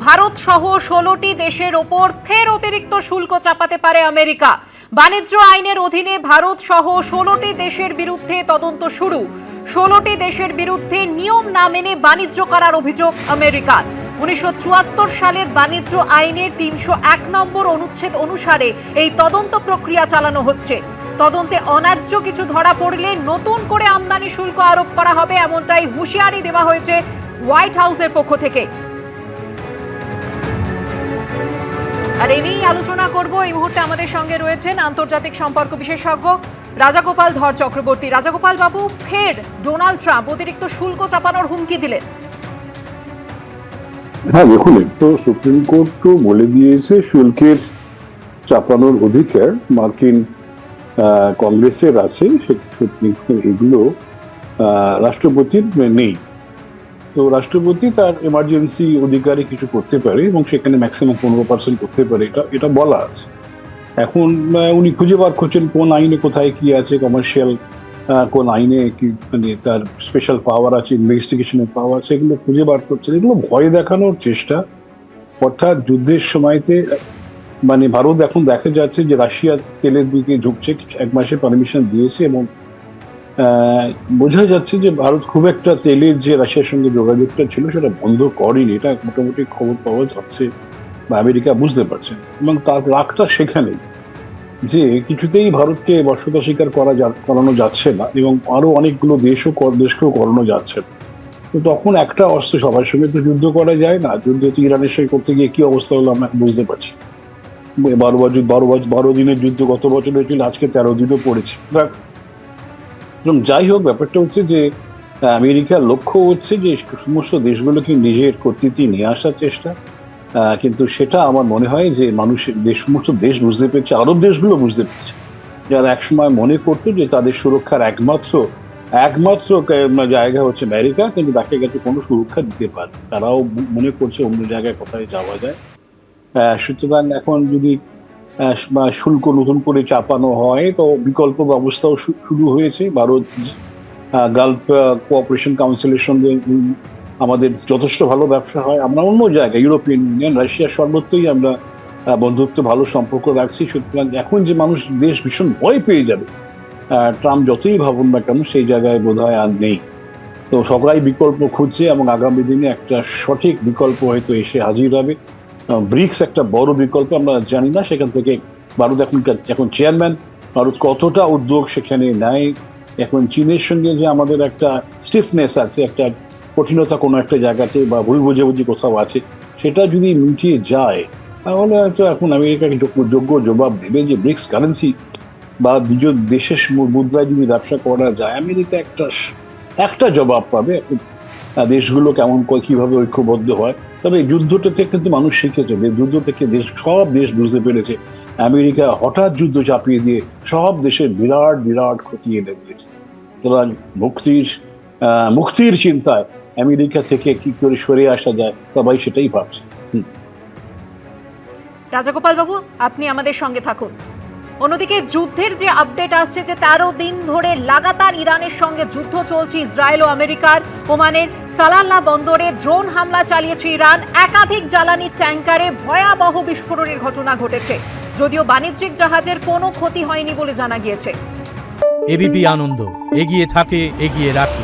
ভারত সহ 16টি দেশের ওপর ফের অতিরিক্ত শুল্ক চাপাতে পারে আমেরিকা। বাণিজ্য আইনের অধীনে ভারত সহ 16টি দেশের বিরুদ্ধে তদন্ত শুরু। 16টি দেশের বিরুদ্ধে নিয়ম না মেনে বাণিজ্য করার অভিযোগ আমেরিকার। 1974 সালের বাণিজ্য আইনের 301 নম্বর অনুচ্ছেদ অনুসারে এই তদন্ত প্রক্রিয়া চালানো হচ্ছে। তদন্তে অন্যায্য কিছু ধরা পড়লে নতুন করে আমদানি শুল্ক আরোপ করা হবে, এমনটাই হুঁশিয়ারি দেওয়া হয়েছে হোয়াইট হাউসের পক্ষ থেকে। আর এ নিয়েই আলোচনা করব। এই মুহূর্তে আমাদের সঙ্গে রয়েছেন আন্তর্জাতিক সম্পর্ক বিশেষজ্ঞ রাজাগোপাল ধর চক্রবর্তী। রাজাগোপাল বাবু, ফের ডোনাল্ড ট্রাম্প অতিরিক্ত শুল্ক চাপানোর হুমকি দিলেন। হ্যাঁ, দেখুন, তো সুপ্রিম কোর্ট তো বলে দিয়েছে শুল্কের চাপানোর অধিকার মার্কিন কংগ্রেসের আছে, এগুলো রাষ্ট্রপতির নেই। তো রাষ্ট্রপতি তার এমার্জেন্সি অধিকারে কিছু করতে পারে এবং সেখানে ম্যাক্সিমাম 15% করতে পারে, এটা বলা আছে। এখন উনি খুঁজে বার করছেন কোন আইনে কোথায় কি আছে, কমার্শিয়াল কোন আইনে কি মানে তার স্পেশাল পাওয়ার আছে, ইনভেস্টিগেশনের পাওয়ার আছে, এগুলো খুঁজে বার করছেন। এগুলো ভয় দেখানোর চেষ্টা। অর্থাৎ যুদ্ধের সময়তে মানে ভারত এখন দেখা যাচ্ছে যে রাশিয়া তেলের দিকে ঝুঁকছে, 1 মাসের পারমিশন দিয়েছে এবং বোঝা যাচ্ছে যে ভারত খুব একটা তেলের যে রাশিয়ার সঙ্গে যোগাযোগটা ছিল সেটা বন্ধ করেনি। এটা মোটামুটি খবর পাওয়া যাচ্ছে বা আমেরিকা বুঝতে পারছে এবং তার রাগটা সেখানেই যে কিছুতেই ভারতকে বর্ষতা স্বীকার করানো যাচ্ছে না এবং আরো অনেকগুলো দেশকেও করানো যাচ্ছে না। তো তখন একটা অস্ত্র সবার সঙ্গে তো যুদ্ধ করা যায় না। যুদ্ধ তো ইরানের সঙ্গে করতে গিয়ে কি অবস্থা হলো আমরা বুঝতে পারছি। 12 দিনের যুদ্ধ গত বছর হয়েছিল, আজকে 13 দিনও পড়েছে। এবং যাই হোক, ব্যাপারটা হচ্ছে যে আমেরিকার লক্ষ্য হচ্ছে যে সমস্ত দেশগুলোকে নিজের কর্তৃত্বে নিয়ে আসার চেষ্টা। কিন্তু সেটা আমার মনে হয় যে সমস্ত দেশ বুঝতে পেরেছে, আরব দেশগুলো বুঝতে পেরেছে, যারা একসময় মনে করতো যে তাদের সুরক্ষার একমাত্র জায়গা হচ্ছে আমেরিকা, কিন্তু দেখা গেছে কোনো সুরক্ষা দিতে পারে। তারাও মনে করছে অন্য জায়গায় কোথায় যাওয়া যায়। সুতরাং এখন যদি শুল্ক নতুন করে চাপানো হয় তো বিকল্প ব্যবস্থাও শুরু হয়েছে। ভারত গালফ কোঅপারেশন কাউন্সিলের সঙ্গে আমাদের যথেষ্ট ভালো ব্যবসা হয়। আমরা অন্য জায়গায় ইউরোপিয়ান ইউনিয়ন, রাশিয়া সর্বত্রই আমরা বন্ধুত্ব ভালো সম্পর্ক রাখছি। সুতরাং এখন যে দেশ ভীষণ ভয় পেয়ে যাবে ট্রাম্প যতই ভাবুন না কেন, সেই জায়গায় বোধহয় আর নেই। তো সবাই বিকল্প খুঁজছে এবং আগামী দিনে একটা সঠিক বিকল্প হয়তো এসে হাজির হবে। ব্রিক্স একটা বড় বিকল্প, আমরা জানি না সেখান থেকে ভারত এখন চেয়ারম্যান, ভারত কতটা উদ্যোগ সেখানে নেয়। এখন চীনের সঙ্গে যে আমাদের একটা স্টিফনেস আছে, একটা কঠিনতা কোনো একটা জায়গাতে বা ভুল বোঝাবুঝি কোথাও আছে, সেটা যদি মিটিয়ে যায় তাহলে হয়তো এখন আমেরিকাকে যোগ্য জবাব দেবে যে ব্রিক্স কারেন্সি বা দ্বিতীয় দেশের মুদ্রায় যদি ব্যবসা করা যায়, আমেরিকা একটা জবাব পাবে। দেশগুলো কিভাবে ঐক্যবদ্ধ হয়। তবে যুদ্ধটা থেকে কিন্তু মানুষ শিখেছে, যুদ্ধ থেকে সব দেশ বুঝতে পেরেছে আমেরিকা হঠাৎ যুদ্ধ চাপিয়ে দিয়ে সব দেশের বিরাট ক্ষতি এনে দিয়েছে। সুতরাং মুক্তির চিন্তায় আমেরিকা থেকে কি করে সরে আসা যায় সবাই সেটাই ভাবছে। রাজাগোপাল বাবু, আপনি আমাদের সঙ্গে থাকুন। অন্যদিকে যুদ্ধের যে আপডেট আসছে যে 13 দিন ধরে লাগাতার ইরানের সঙ্গে যুদ্ধ চলছে ইসরায়েল ও আমেরিকার। ওমানের সালাল্লাহ বন্দরে ড্রোন হামলা চালিয়েছে ইরান। একাধিক জ্বালানি ট্যাঙ্কারে ভয়াবহ বিস্ফোরণের ঘটনা ঘটেছে, যদিও বাণিজ্যিক জাহাজের কোনো ক্ষতি হয়নি বলে জানা গিয়েছে। এবিপি আনন্দ, এগিয়ে থাকে, এগিয়ে রাখে।